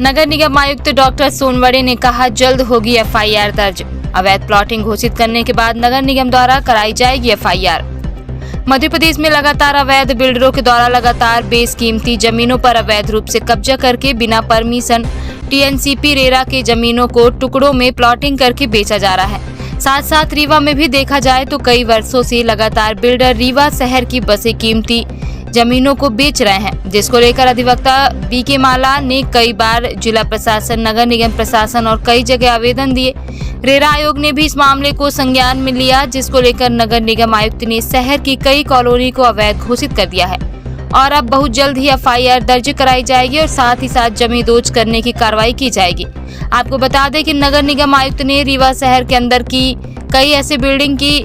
नगर निगम आयुक्त डॉक्टर सोनवड़े ने कहा, जल्द होगी एफआईआर दर्ज। अवैध प्लॉटिंग घोषित करने के बाद नगर निगम द्वारा कराई जाएगी एफआईआर। मध्य प्रदेश में लगातार अवैध बिल्डरों के द्वारा लगातार बेशकीमती जमीनों पर अवैध रूप से कब्जा करके बिना परमिशन टीएनसीपी रेरा के जमीनों को टुकड़ों में प्लॉटिंग करके बेचा जा रहा है। साथ साथ रीवा में भी देखा जाए तो कई वर्षों से लगातार बिल्डर रीवा शहर की बसे कीमती जमीनों को बेच रहे हैं, जिसको लेकर अधिवक्ता बीके माला ने कई बार जिला प्रशासन, नगर निगम प्रशासन और कई जगह आवेदन दिए। रेरा आयोग ने भी इस मामले को संज्ञान में लिया, जिसको लेकर नगर निगम आयुक्त ने शहर की कई कॉलोनी को अवैध घोषित कर दिया है और अब बहुत जल्द ही एफआईआर दर्ज कराई जाएगी और साथ ही साथ जमीन दोज करने की कार्रवाई की जाएगी। आपको बता दें कि नगर निगम आयुक्त ने रीवा शहर के अंदर की कई ऐसे बिल्डिंग की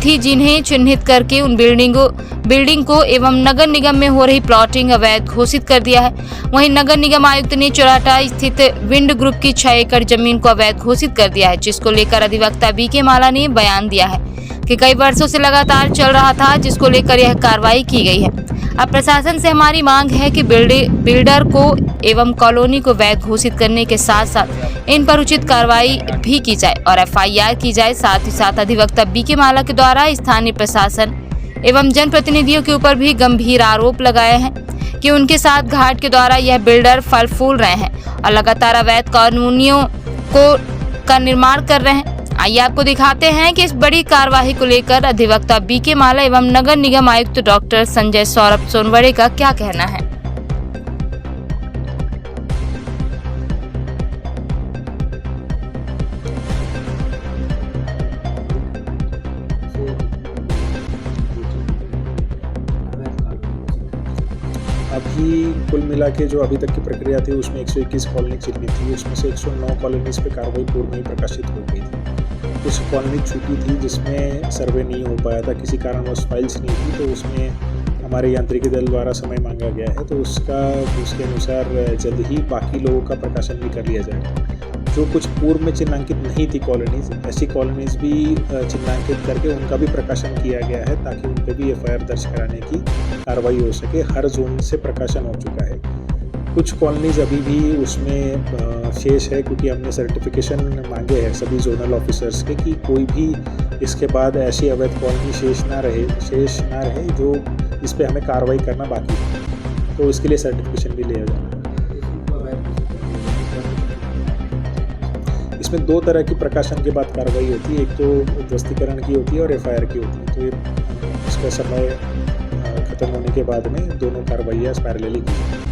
थी जिन्हें चिन्हित करके उन बिल्डिंग को एवं नगर निगम में हो रही प्लॉटिंग अवैध घोषित कर दिया है। वहीं नगर निगम आयुक्त ने चौराटा स्थित विंड ग्रुप की 6 एकड़ जमीन को अवैध घोषित कर दिया है, जिसको लेकर अधिवक्ता बीके माला ने बयान दिया है कि कई वर्षों से लगातार चल रहा था, जिसको लेकर यह कार्रवाई की गई है। अब प्रशासन से हमारी मांग है कि बिल्डर को एवं कॉलोनी को वैध घोषित करने के साथ साथ इन पर उचित कार्रवाई भी की जाए और एफआईआर की जाए। साथ ही साथ अधिवक्ता बीके माला के द्वारा स्थानीय प्रशासन एवं जनप्रतिनिधियों के ऊपर भी गंभीर आरोप लगाए हैं कि उनके साथ घाट के द्वारा यह बिल्डर फल फूल रहे हैं और लगातार अवैध कॉलोनियों का निर्माण कर रहे हैं। आइए आपको दिखाते हैं कि इस बड़ी कार्यवाही को लेकर अधिवक्ता बीके माला एवं नगर निगम आयुक्त डॉक्टर संजय सौरभ सोनवड़े का क्या कहना है। अभी कुल मिला के जो अभी तक की प्रक्रिया थी उसमें 121 कॉलोनी चिन्हित थी, उसमें से 109 कॉलोनीज पे कार्रवाई पूर्व में ही प्रकाशित हो गई थी। कुछ कॉलोनी छूटी थी जिसमें सर्वे नहीं हो पाया था, किसी कारणवश फाइल्स नहीं थी, तो उसमें हमारे यांत्रिकी दल द्वारा समय मांगा गया है, तो उसके अनुसार जल्द ही बाकी लोगों का प्रकाशन भी कर लिया जाएगा। जो कुछ पूर्व में चिन्हांकित नहीं थी कॉलोनीज, ऐसी कॉलोनीज भी चिन्हांकित करके उनका भी प्रकाशन किया गया है ताकि उन पर भी एफआईआर दर्ज कराने की कार्रवाई हो सके। हर जोन से प्रकाशन हो चुका है। कुछ कॉलोनीज अभी भी उसमें शेष है क्योंकि हमने सर्टिफिकेशन मांगे हैं सभी जोनल ऑफिसर्स के कि कोई भी इसके बाद ऐसी अवैध कॉलोनी शेष ना रहे जो इस पर हमें कार्रवाई करना बाकी है, तो इसके लिए सर्टिफिकेशन भी लिया जाए। इसमें 2 तरह की प्रकाशन के बाद कार्रवाई होती है, एक तो ध्वस्तीकरण की होती है और एफआईआर की होती है। तो ये इसका समय खत्म होने के बाद में दोनों कार्रवाइयाँ पैरेलली की जाती हैं।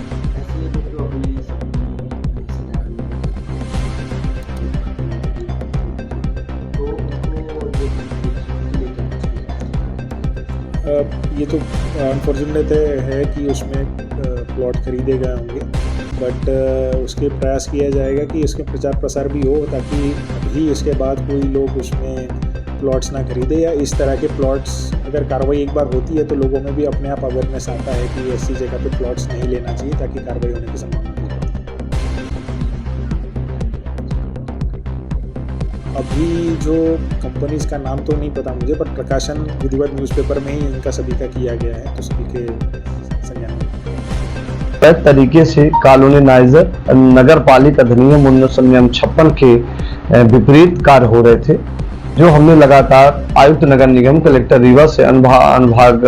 ये तो अनफॉर्चुनेट है कि उसमें प्लॉट खरीदे गए होंगे, बट उसके प्रयास किया जाएगा कि इसके प्रचार प्रसार भी हो ताकि अभी इसके बाद कोई लोग उसमें प्लॉट्स ना खरीदे, या इस तरह के प्लॉट्स अगर कार्रवाई एक बार होती है तो लोगों में भी अपने आप अवेयरनेस आता है कि ऐसी जगह पे प्लॉट्स नहीं लेना चाहिए ताकि कार्रवाई होने की संभावना भी है। अभी जो कंपनीज का नाम तो नहीं पता मुझे, पर प्रकाशन विधिवत न्यूज़पेपर में ही इनका सभी का किया गया है, तो सभी के संज्ञान में तरीके से कॉलोनाइजर नगर पालिका अधिनियम 1956 के विपरीत कार्य हो रहे थे, जो हमने लगातार आयुक्त नगर निगम कलेक्टर रीवा से अनुभाग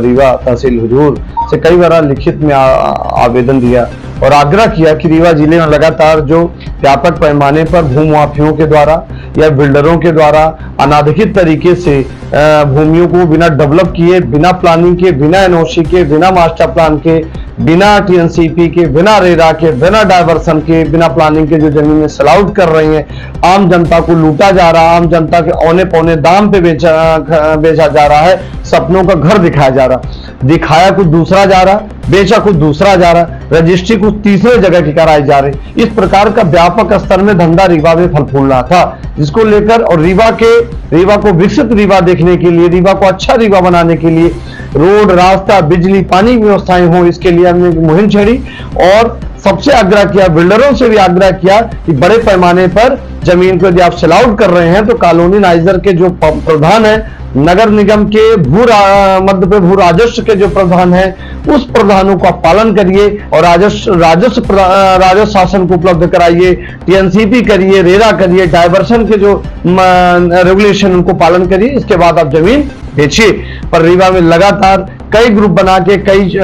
रीवा तहसील हुजूर से कई बार लिखित में आवेदन दिया और आग्रह किया कि रीवा जिले में लगातार जो व्यापक पैमाने पर भूमाफियों के द्वारा या बिल्डरों के द्वारा अनाधिकृत तरीके से भूमियों को बिना डेवलप किए, बिना प्लानिंग के, बिना एनओसी के, बिना मास्टर प्लान के, बिना टीएनसीपी के, बिना रेरा के, बिना डायवर्सन के, बिना प्लानिंग के जो जमीनें सलाउट कर रही हैं, आम जनता को लूटा जा रहा है, आम जनता के औने पौने दाम पे बेचा जा रहा है, सपनों का घर दिखाया जा रहा, दिखाया कुछ दूसरा जा रहा, बेचा कुछ दूसरा जा रहा, रजिस्ट्री कुछ तीसरे जगह की कराई जा रही। इस प्रकार का व्यापक स्तर में धंधा रीवा में फल फूल रहा था, जिसको लेकर और रीवा को विकसित रीवा देखने के लिए, रीवा को अच्छा रीवा बनाने के लिए रोड, रास्ता, बिजली, पानी की व्यवस्थाएं हो, इसके लिए हमने मुहिम छेड़ी और सबसे आग्रह किया, बिल्डरों से भी आग्रह किया कि बड़े पैमाने पर जमीन को यदि आप सेल आउट कर रहे हैं तो कॉलोनाइजर के जो प्रधान है नगर निगम के मध्य पे भू राजस्व के जो प्रधान है उस प्रधानों का पालन करिए और राजस्व शासन को उपलब्ध कराइए, टीएनसीपी करिए, रेरा करिए, डायवर्सन के जो रेगुलेशन उनको पालन करिए, इसके बाद आप जमीन बेचिए। पर रीवा में लगातार कई ग्रुप बना के कई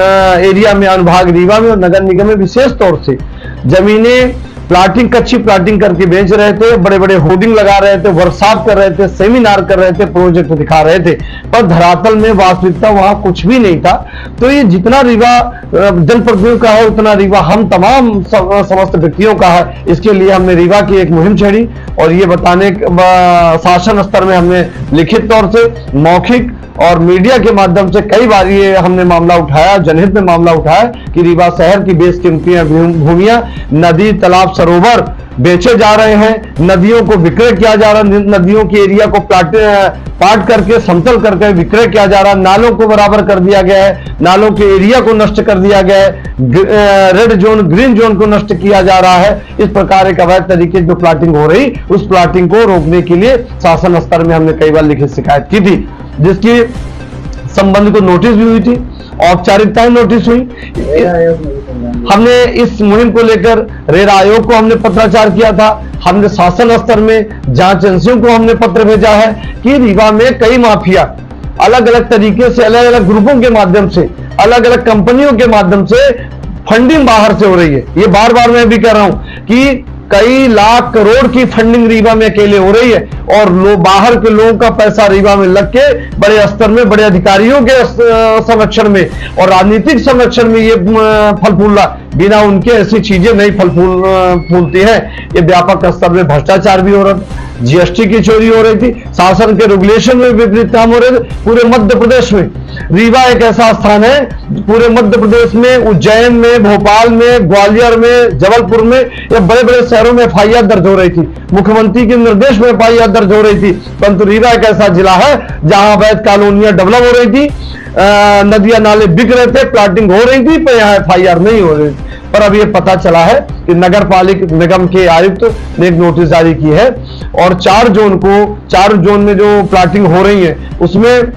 एरिया में अनुभाग रीवा में और नगर निगम में विशेष तौर से जमीनें प्लाटिंग, कच्ची प्लाटिंग करके बेच रहे थे, बड़े बड़े होर्डिंग लगा रहे थे, वर्कशॉप कर रहे थे, सेमिनार कर रहे थे, प्रोजेक्ट दिखा रहे थे, पर धरातल में वास्तविकता वहां कुछ भी नहीं था। तो ये जितना रीवा जनप्रतिनिधियों का है उतना रीवा हम तमाम समस्त व्यक्तियों का है। इसके लिए हमने रीवा की एक मुहिम छेड़ी और ये बताने शासन स्तर में हमने लिखित तौर से, मौखिक और मीडिया के माध्यम से कई बार ये हमने मामला उठाया, जनहित में मामला उठाया कि रीवा शहर की बेशकीमती भूमियां, नदी, तालाब, सरोवर बेचे जा रहे हैं, नदियों को विक्रय किया जा रहा है, नदियों की एरिया को पाट करके समतल करके विक्रय किया जा रहा है, नालों को बराबर कर दिया गया है, नालों के एरिया को नष्ट कर दिया गया है, रेड जोन, ग्रीन जोन को नष्ट किया जा रहा है। इस प्रकार एक अवैध तरीके जो प्लाटिंग हो रही, उस प्लाटिंग को रोकने के लिए शासन स्तर में हमने कई बार लिखित शिकायत की थी, जिसकी संबंध को नोटिस भी हुई थी, औपचारिकताएं नोटिस हुई। हमने इस मुहिम को लेकर रेरा आयोग को हमने पत्राचार किया था, हमने शासन स्तर में जांच एजेंसियों को हमने पत्र भेजा है कि रीवा में कई माफिया अलग अलग तरीके से, अलग अलग ग्रुपों के माध्यम से, अलग अलग कंपनियों के माध्यम से फंडिंग बाहर से हो रही है। ये बार बार मैं भी कह रहा हूं कि कई लाख करोड़ की फंडिंग रीवा में अकेले हो रही है और बाहर के लोगों का पैसा रीवा में लग के बड़े स्तर में, बड़े अधिकारियों के संरक्षण में और राजनीतिक संरक्षण में ये फल फूल रहा, बिना उनके ऐसी चीजें नहीं फूलती है। ये व्यापक स्तर में भ्रष्टाचार भी हो रहा था, जीएसटी की चोरी हो रही थी, शासन के रेगुलेशन में विपरीत काम हो रहे थे। पूरे मध्य प्रदेश में रीवा एक ऐसा स्थान है, पूरे मध्य प्रदेश में, उज्जैन में, भोपाल में, ग्वालियर में, जबलपुर में, या बड़े बड़े शहरों में एफआईआर दर्ज हो रही थी, मुख्यमंत्री के निर्देश में एफआईआर दर्ज हो रही थी। परंतु रीवा एक ऐसा जिला है जहां अवैध कॉलोनियां डेवलप हो रही थी, नदियां नाले बिक रहे थे, प्लाटिंग हो रही थी, पर यहाँ एफआईआर नहीं हो रही थी। पर अब ये पता चला है कि नगर पालिका निगम के आयुक्त ने एक नोटिस जारी की है और 4 जोन में जो प्लाटिंग हो रही है उसमें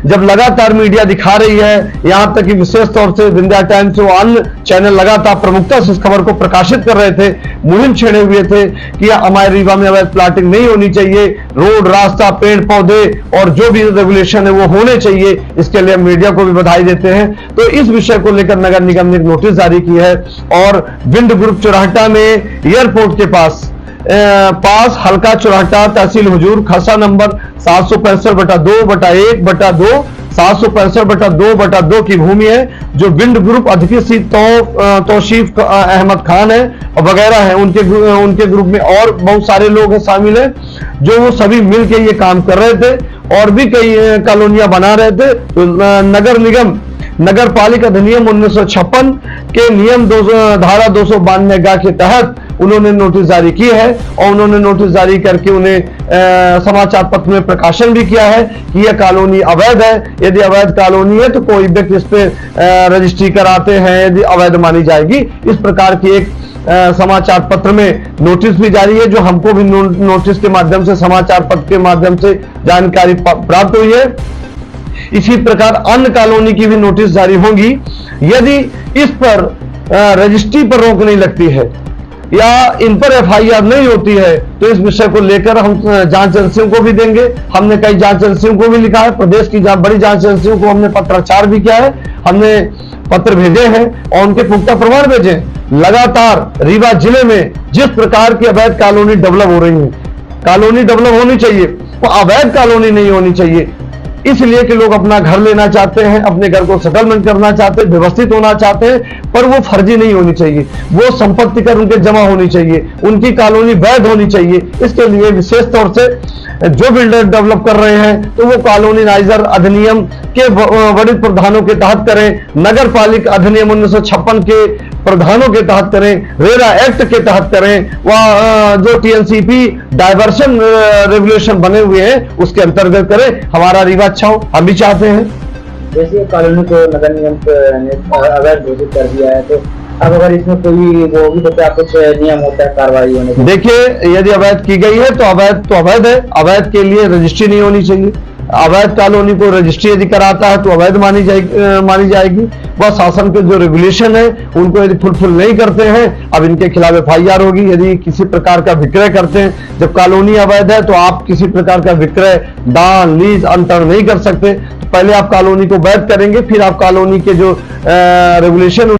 जब लगातार मीडिया दिखा रही है, यहां तक कि विशेष तौर से विंध्या टाइम्स और अन्य चैनल लगातार प्रमुखता से इस खबर को प्रकाशित कर रहे थे, मुहिम छेड़े हुए थे कि हमारे रीवा में अवैध प्लाटिंग नहीं होनी चाहिए, रोड, रास्ता, पेड़ पौधे और जो भी रेगुलेशन है वो होने चाहिए। इसके लिए मीडिया को भी बधाई देते हैं। तो इस विषय को लेकर नगर निगम ने एक नोटिस जारी की है और विंड ग्रुप चुराहटा में एयरपोर्ट के पास हल्का चुराहटा, तहसील हुजूर, खसा नंबर 765/2/1/2 765/2/2 की भूमि है, जो विंड ग्रुप अधिकृत तौसीफ अहमद खान है और वगैरह है, उनके ग्रुप में और बहुत सारे लोग हैं, शामिल हैं, जो वो सभी मिलकर ये काम कर रहे थे और भी कई कॉलोनियां बना रहे थे। तो नगर निगम नगर पालिका अधिनियम 1956 के नियम धारा 292 के तहत उन्होंने नोटिस जारी की है और उन्होंने नोटिस जारी करके उन्हें समाचार पत्र में प्रकाशन भी किया है कि यह कॉलोनी अवैध है। यदि अवैध कॉलोनी है तो कोई व्यक्ति इस पे रजिस्ट्री कराते हैं, यदि अवैध मानी जाएगी। इस प्रकार की एक समाचार पत्र में नोटिस भी जारी है, जो हमको भी नोटिस के माध्यम से, समाचार पत्र के माध्यम से जानकारी प्राप्त हुई है। इसी प्रकार अन्य कॉलोनी की भी नोटिस जारी होंगी। यदि इस पर रजिस्ट्री पर रोक नहीं लगती है या इन पर एफआईआर नहीं होती है तो इस विषय को लेकर हम जांच एजेंसियों को भी देंगे। हमने कई जांच एजेंसियों को भी लिखा है, प्रदेश की बड़ी जांच एजेंसियों को हमने पत्राचार भी किया है, हमने पत्र भेजे हैं और उनके पुख्ता प्रमाण भेजे हैं। लगातार रीवा जिले में जिस प्रकार की अवैध कॉलोनी डेवलप हो रही है, कॉलोनी डेवलप होनी चाहिए, वो अवैध कॉलोनी नहीं होनी चाहिए। इसलिए कि लोग अपना घर लेना चाहते हैं, अपने घर को सेटलमेंट करना चाहते हैं, व्यवस्थित होना चाहते हैं, पर वो फर्जी नहीं होनी चाहिए, वो संपत्ति कर उनके जमा होनी चाहिए, उनकी कॉलोनी वैध होनी चाहिए। इसके लिए विशेष तौर से जो बिल्डर डेवलप कर रहे हैं तो वो कॉलोनीनाइजर अधिनियम के वरिष्ठ प्रावधानों के तहत करें, नगर पालिका अधिनियम 1956 के प्रावधानों के तहत करें, रेरा एक्ट के तहत करें, वह जो टीएनसीपी डायवर्सन रेगुलेशन बने हुए हैं उसके अंतर्गत करें। हमारा रीवा अच्छा हो, हम भी चाहते हैं। जैसे कॉलोनी को नगर निगम ने अवैध घोषित कर दिया है, तो अब अगर इसमें कोई वो होगी तो क्या कुछ नियम होता है कार्रवाई होने का? देखिए, यदि अवैध की गई है तो अवैध है। अवैध के लिए रजिस्ट्री नहीं होनी चाहिए, अवैध कॉलोनी को रजिस्ट्री यदि कराता है तो अवैध मानी जाएगी। वह शासन के जो रेगुलेशन है उनको यदि फुलफिल नहीं करते हैं, अब इनके खिलाफ FIR होगी। यदि किसी प्रकार का विक्रय करते हैं, जब कॉलोनी अवैध है तो आप किसी प्रकार का विक्रय, दान, लीज, अंतरण नहीं कर सकते। तो पहले आप कॉलोनी को वैध करेंगे, फिर आप कॉलोनी के जो रेगुलेशन